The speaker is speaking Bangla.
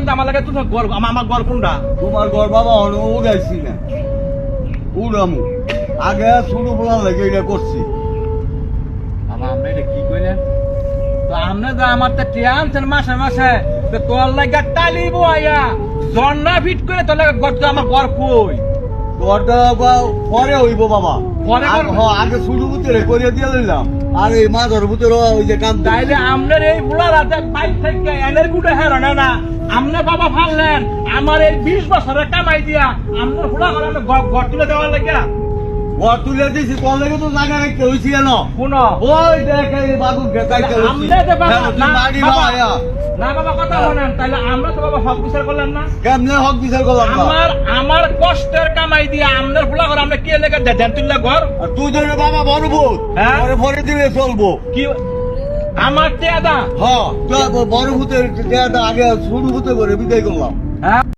কোনটা আমার লাগে তুমি গর্ব আমার গর্ব কোনটা তোমার ঘর বাবা উড়াইছি না উড়ামু আগে শুরু বলার লাগে এটা করছি বাবা আপনি এটা কি কইলেন তো আপনি তো আমার তো টিয়া আনছেন মাসে মাসে তো তোর লাগে টালিব আয়া জন্না ফিট করে তোর লাগে গর্ত আমার গর্ব কই ঘরটা পরে হইব বাবা পরে করবে? আগে শুরু ভিতরে করে দিয়ে দিলাম আর এই মাঝের ভিতরে ওই যে কাম তাইলে আপনার এই বুড়া রাতে বাইক থেকে এনের গুটে হেরো না আমনে বাবা ফাললেন আমার এই 20 বছরের কামাই দিয়া আপনার বুড়া করে আমি ঘর তুলে দেওয়ার লাগিয়া ঘর তুলে দিছি তোর লাগে তো জায়গা রাখতে হয়েছি কেন কোন ওই দেখ এই বাবু গেতাইতে আমনে যে বাবা না বাড়ি বাবা, বাবা না বাবা কথা বলেন তাইলে আমরা তো বাবা হক বিচার করলেন না কেমনে হক বিচার করলাম না? আমার কষ্টের কামাই দিয়া আপনার ফুলা করে আমরা কি লেগে দেন তুললে ঘর আর তুই ধরে বাবা বড় ভূত হ্যাঁ? পরে ভরে দিলে চলবো কি আমার টেদা হ্যাঁ তুই বড় ভূতের আগে শুরু হতে করে বিদায় করলাম হ্যাঁ